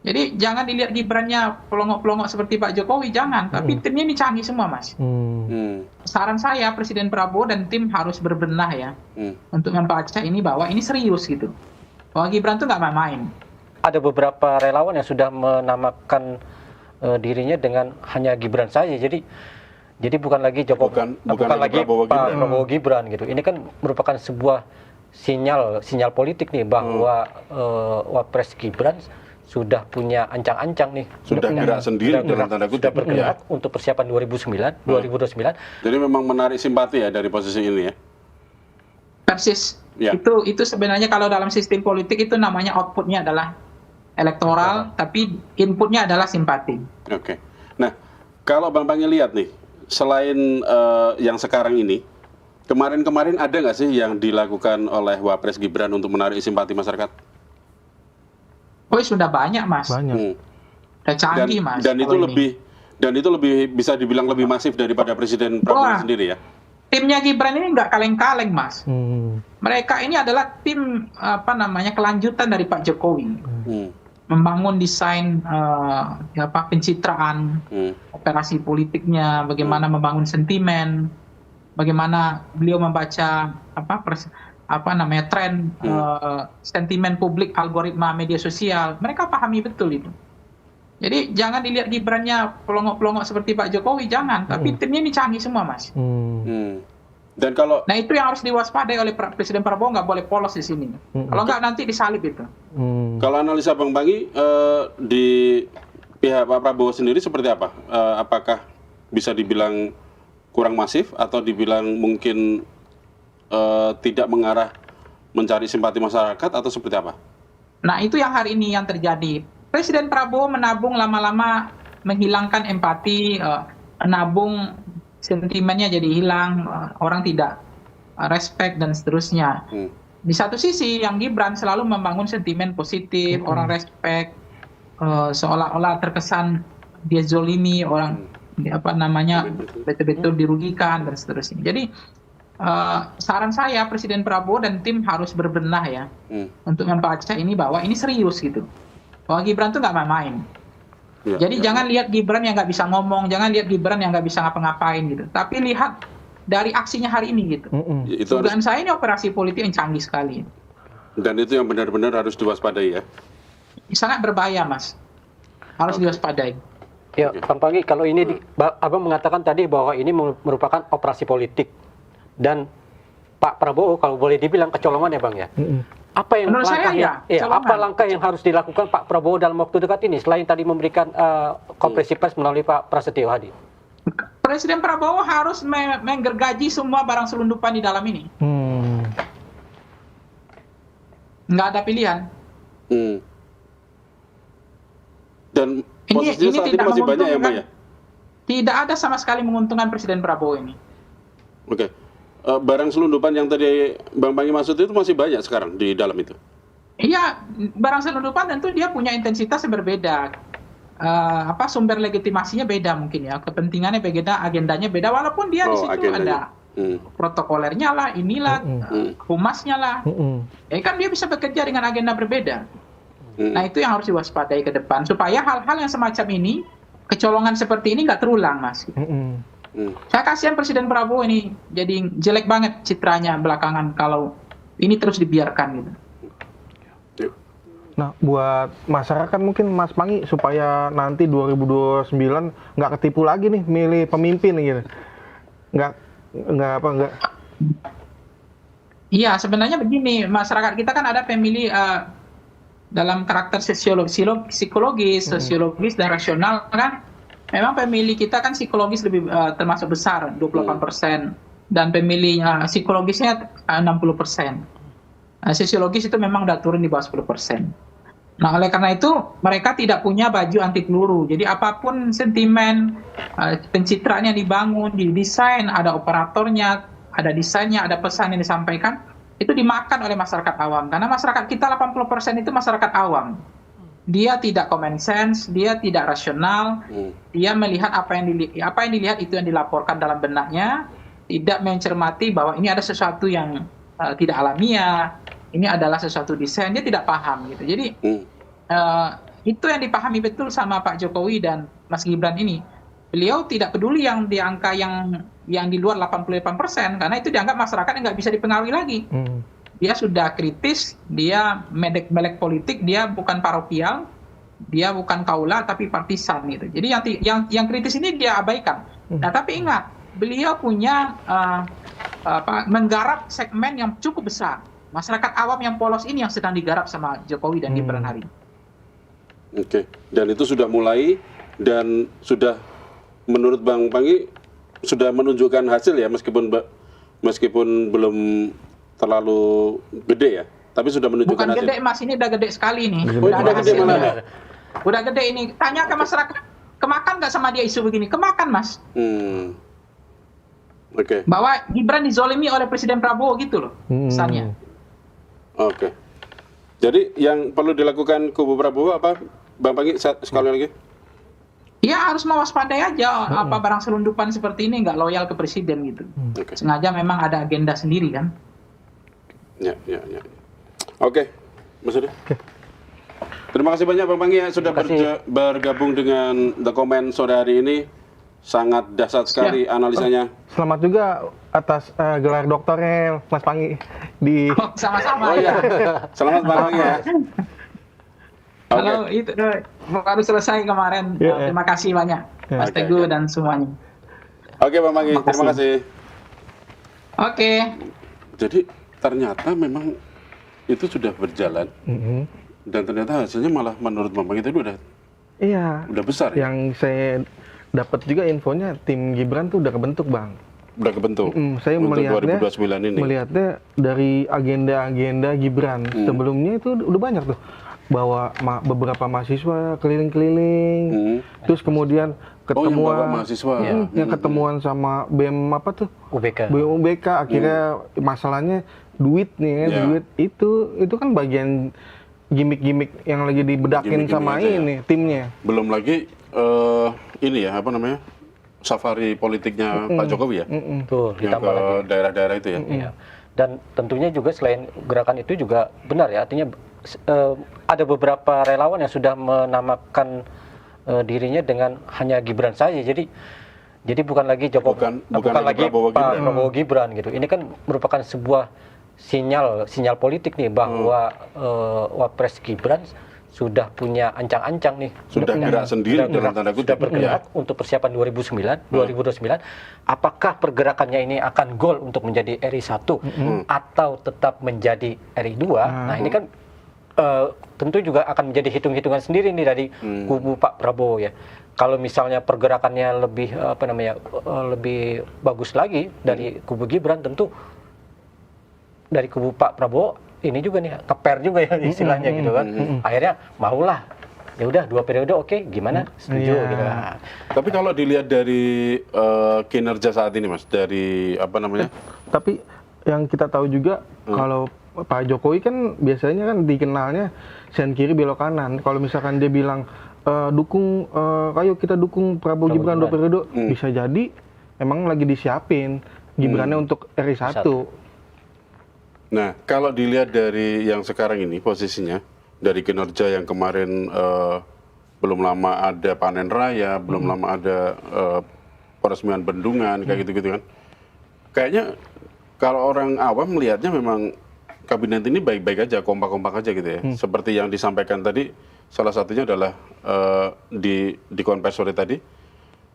Jadi jangan dilihat Gibrannya pelongok-pelongok seperti Pak Jokowi, jangan. Tapi timnya ini canggih semua, Mas. Saran saya Presiden Prabowo dan tim harus berbenah ya untuk membaca ini bahwa ini serius gitu. Bahwa Gibran tuh nggak main-main. Ada beberapa relawan yang sudah menamakan dirinya dengan hanya Gibran saja. Jadi bukan lagi Jokowi, bukan lagi Pak Prabowo Gibran gitu. Ini kan merupakan sebuah sinyal politik nih bahwa Wapres Gibran sudah punya ancang-ancang nih. Sudah gerak sendiri dalam tanda kutip. Sudah bergerak untuk persiapan 2029. Jadi memang menarik simpati ya dari posisi ini ya. Persis. Ya. Itu sebenarnya kalau dalam sistem politik itu namanya outputnya adalah elektoral, tapi inputnya adalah simpati. Oke. Nah, kalau Bang Pangi lihat nih, selain yang sekarang ini, kemarin-kemarin ada nggak sih yang dilakukan oleh Wapres Gibran untuk menarik simpati masyarakat? Oh, sudah banyak, Mas. Banyak. Udah canggih, Mas. Dan itu lebih bisa dibilang lebih masif daripada Presiden Prabowo sendiri ya. Timnya Gibran ini nggak kaleng-kaleng, Mas. Mereka ini adalah tim kelanjutan dari Pak Jokowi. Membangun desain pencitraan, operasi politiknya, bagaimana membangun sentimen, bagaimana beliau membaca tren sentimen publik, algoritma media sosial. Mereka pahami betul itu. Jadi jangan dilihat Gibrannya pelongok-pelongok seperti Pak Jokowi, jangan. Tapi timnya ini canggih semua, Mas. Dan kalau itu yang harus diwaspadai oleh Presiden Prabowo, nggak boleh polos di sini. Kalau nggak nanti disalib itu. Kalau analisa Bang Pangi di pihak Pak Prabowo sendiri seperti apa? Apakah bisa dibilang kurang masif atau dibilang mungkin tidak mengarah mencari simpati masyarakat atau seperti apa? Nah, itu yang hari ini yang terjadi. Presiden Prabowo menabung lama-lama, menghilangkan empati, menabung sentimennya jadi hilang, orang tidak respect dan seterusnya. Di satu sisi yang Gibran selalu membangun sentimen positif, orang respect, seolah-olah terkesan dia zolimi, orang betul-betul dirugikan dan seterusnya. Jadi saran saya Presiden Prabowo dan tim harus berbenah ya untuk membaca ini bahwa ini serius gitu. Bahwa Gibran tuh nggak main-main. Jadi jangan lihat Gibran yang nggak bisa ngomong, jangan lihat Gibran yang nggak bisa ngapa-ngapain gitu. Tapi lihat dari aksinya hari ini gitu. Dugaan saya ini operasi politik yang canggih sekali. Dan itu yang benar-benar harus diwaspadai ya. Sangat berbahaya, Mas. Harus diwaspadai. Ya, Bang Pangi, kalau ini Abang mengatakan tadi bahwa ini merupakan operasi politik dan Pak Prabowo kalau boleh dibilang kecolongan ya, Bang ya. Apa yang langkah yang harus dilakukan Pak Prabowo dalam waktu dekat ini selain tadi memberikan konferensi pers melalui Pak Prasetyo Hadi? Presiden Prabowo harus menggergaji semua barang selundupan di dalam ini. Nggak ada pilihan. Dan posisinya saat ini masih banyak ya, Mbak ya? Tidak ada sama sekali menguntungkan Presiden Prabowo ini. Oke. Barang selundupan yang tadi Bang Pangi maksud itu masih banyak sekarang di dalam itu? Iya, barang selundupan tentu dia punya intensitas yang berbeda. Sumber legitimasinya beda mungkin ya, kepentingannya beda, agendanya beda, walaupun dia di situ ada protokolernya lah, inilah, humasnya lah. Kan dia bisa bekerja dengan agenda berbeda. Nah itu yang harus diwaspadai ke depan, supaya hal-hal yang semacam ini, kecolongan seperti ini nggak terulang, Mas. Saya kasihan Presiden Prabowo ini jadi jelek banget citranya belakangan kalau ini terus dibiarkan gitu. Nah, buat masyarakat mungkin Mas Pangi supaya nanti 2029 nggak ketipu lagi nih milih pemimpin gitu. Nggak. Iya, sebenarnya begini, masyarakat kita kan ada pemilih dalam karakter psikologis, sosiologis dan rasional kan. Memang pemilih kita kan psikologis lebih termasuk besar 28% dan pemilih psikologisnya 60%. Sosiologis itu memang udah turun di bawah 10%. Nah, oleh karena itu mereka tidak punya baju anti peluru. Jadi apapun sentimen pencitraan yang dibangun, didesain, ada operatornya, ada desainnya, ada pesan yang disampaikan, itu dimakan oleh masyarakat awam. Karena masyarakat kita 80% itu masyarakat awam. Dia tidak common sense, dia tidak rasional, dia melihat apa yang dilihat itu yang dilaporkan dalam benaknya, tidak mencermati bahwa ini ada sesuatu yang tidak alamiah, ini adalah sesuatu desain, dia tidak paham gitu. Jadi itu yang dipahami betul sama Pak Jokowi dan Mas Gibran ini. Beliau tidak peduli yang di angka yang di luar 88%, karena itu dianggap masyarakat yang nggak bisa dipengaruhi lagi. Dia sudah kritis, dia melek politik, dia bukan parokial, dia bukan kaula tapi partisan gitu. Jadi yang kritis ini dia abaikan. Nah, tapi ingat, beliau punya menggarap segmen yang cukup besar. Masyarakat awam yang polos ini yang sedang digarap sama Jokowi dan Gibran hari ini. Oke, dan itu sudah mulai dan sudah menurut Bang Panggi sudah menunjukkan hasil ya, meskipun belum terlalu gede ya, tapi sudah menunjukkan bukan hasil. Gede Mas, ini udah gede sekali nih. Udah gede malah. Udah gede ini. Tanya ke masyarakat, kemakan nggak sama dia isu begini? Kemakan Mas. Oke. Bahwa Gibran dizolimi oleh Presiden Prabowo gitu loh, misalnya. Oke. Jadi yang perlu dilakukan kubu Prabowo apa, Bang Panggi, sekali lagi? Ya harus mewaspadai aja apa barang selundupan seperti ini nggak loyal ke presiden gitu. Sengaja memang ada agenda sendiri kan. Ya. Oke, Mas Udi. Terima kasih banyak Bang Panggi ya sudah bergabung dengan The Comment sore hari ini. Sangat dahsyat sekali analisanya. Selamat juga atas gelar doktornya Mas Panggi di Sama-sama. Oh iya. Selamat Bang Panggi ya. Kalau itu baru selesai kemarin. Terima kasih banyak Mas Teguh dan semuanya. Oke Bang Panggi, terima kasih. Oke. Jadi ternyata memang itu sudah berjalan dan ternyata hasilnya malah menurut Bang Panggi itu udah besar. Yang saya dapat juga infonya tim Gibran tuh udah kebentuk Bang. Udah kebentuk. Saya untuk melihatnya 2029 ini. Melihatnya dari agenda-agenda Gibran sebelumnya itu udah banyak tuh. Bawa beberapa mahasiswa keliling-keliling, terus kemudian ketemuan, yang ketemuan sama BEM apa tuh? UBK. Akhirnya masalahnya duit nih kan, duit itu kan bagian gimmick-gimmick yang lagi dibedakin sama ini timnya. Belum lagi ini ya apa namanya, safari politiknya Pak Jokowi ya, Tuh, yang ke daerah-daerah itu ya. Iya. Dan tentunya juga selain gerakan itu juga benar ya, artinya ada beberapa relawan yang sudah menamakan dirinya dengan hanya Gibran saja. Jadi bukan lagi bukan lagi Prabowo Gibran gitu. Ini kan merupakan sebuah sinyal politik nih bahwa Wapres Gibran sudah punya ancang-ancang nih, sudah gerak sendiri dalam tanda kutip, sudah bergerak untuk persiapan 2029. Apakah pergerakannya ini akan goal untuk menjadi RI1 atau tetap menjadi RI2? Nah, ini kan tentu juga akan menjadi hitung-hitungan sendiri nih dari kubu Pak Prabowo ya. Kalau misalnya pergerakannya lebih bagus lagi dari kubu Gibran, tentu dari kubu Pak Prabowo ini juga nih keper juga ya istilahnya gitu kan. Akhirnya maulah ya udah 2 periode oke, gimana? Setuju gitu. Tapi kalau dilihat dari kinerja saat ini Mas, dari apa namanya? Tapi yang kita tahu juga kalau Pak Jokowi kan biasanya kan dikenalnya sen kiri belok kanan. Kalau misalkan dia bilang ayo kita dukung Prabowo Gibran 2 periode, bisa jadi emang lagi disiapin Gibrannya untuk RI1. Nah, kalau dilihat dari yang sekarang ini posisinya, dari kinerja yang kemarin belum lama ada panen raya, belum lama ada peresmian bendungan, kayak gitu-gitu kan. Kayaknya kalau orang awam melihatnya memang kabinet ini baik-baik aja, kompak-kompak aja gitu ya. Seperti yang disampaikan tadi, salah satunya adalah di konferensi sore tadi,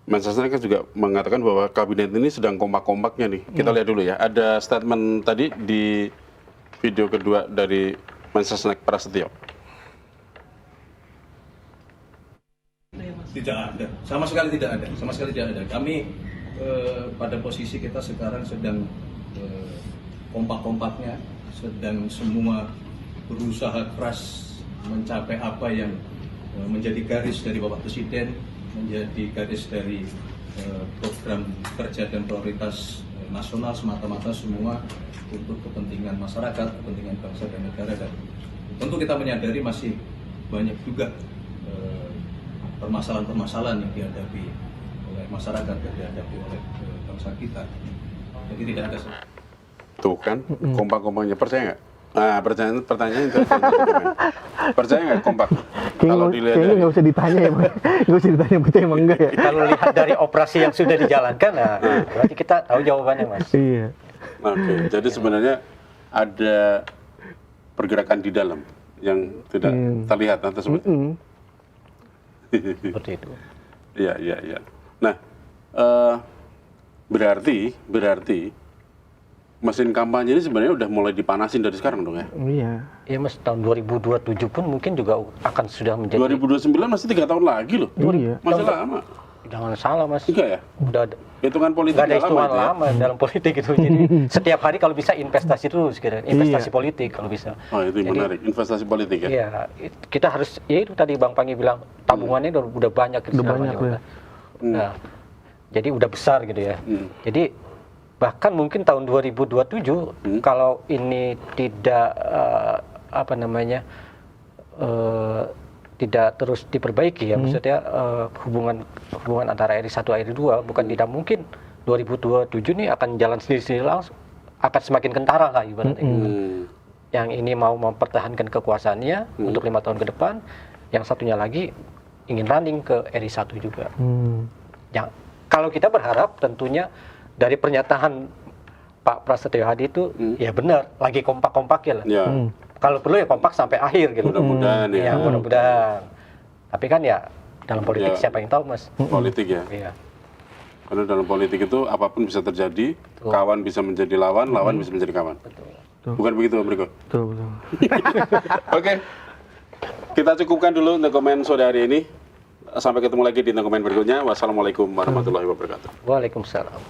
Mensesnek kan juga mengatakan bahwa kabinet ini sedang kompak-kompaknya nih. Kita lihat dulu ya, ada statement tadi di video kedua dari Mensesnek Prasetyo. Tidak ada, sama sekali tidak ada. Kami pada posisi kita sekarang sedang kompak-kompaknya, sedang semua berusaha keras mencapai apa yang menjadi garis dari Bapak Presiden, menjadi garis dari program kerja dan prioritas nasional semata-mata semua untuk kepentingan masyarakat, kepentingan bangsa dan negara. Dan tentu kita menyadari masih banyak juga permasalahan-permasalahan yang dihadapi oleh masyarakat dan dihadapi oleh bangsa kita. Jadi tidak ada. Tuh kan, kompak-kompaknya, percaya nggak? Nah, pertanyaan itu. Percaya nggak kompak? Kalau dilihat kayaknya nggak usah ditanya ya, Bang. Nggak usah ditanya percaya emang enggak ya. Kalau lihat dari operasi yang sudah dijalankan, nah berarti kita tahu jawabannya, Mas. Iya. Oke, jadi sebenarnya ada pergerakan di dalam yang tidak terlihat atau seperti Seperti itu. Iya. Nah, berarti mesin kampanye ini sebenarnya udah mulai dipanasin dari sekarang dong ya? Iya. Iya, Mas, tahun 2027 pun mungkin juga akan sudah menjadi 2029 masih 3 tahun lagi loh. Iya. Masih lama. Jangan salah, Mas. Tiga ya? Udah ada. Hitungan politik Nggak ada udah hitungan itu ya? lama dalam politik itu. Jadi setiap hari kalau bisa investasi terus, gitu. Investasi politik kalau bisa. Oh, itu yang menarik, investasi politik ya? Iya, kita harus, ya itu tadi Bang Pangi bilang, tabungannya udah banyak. Gitu, Udah banyak, ya. Nah, jadi udah besar gitu ya. Jadi bahkan mungkin tahun 2027 kalau ini tidak tidak terus diperbaiki ya, maksudnya hubungan antara RI 1 RI 2 bukan tidak mungkin 2027 nih akan jalan sendiri langsung, akan semakin kentara lah ibaratnya. Yang ini mau mempertahankan kekuasaannya untuk 5 tahun ke depan, yang satunya lagi ingin running ke RI 1 juga. Yang kalau kita berharap tentunya dari pernyataan Pak Prasetyo Hadi itu ya benar, lagi kompak-kompaknya lah. Ya. Kalau perlu ya kompak sampai akhir gitu. Mudah-mudahan ya. Ya, mudah-mudahan. Tapi kan ya dalam politik Ya. siapa yang tahu, Mas? Politik ya. Iya. Karena dalam politik itu apapun bisa terjadi, kawan bisa menjadi lawan, lawan bisa menjadi kawan. Bukan begitu, Om Riko? Betul. Oke. Kita cukupkan dulu untuk komen sore hari ini. Sampai ketemu lagi di komen berikutnya. Wassalamualaikum warahmatullahi wabarakatuh. Waalaikumsalam.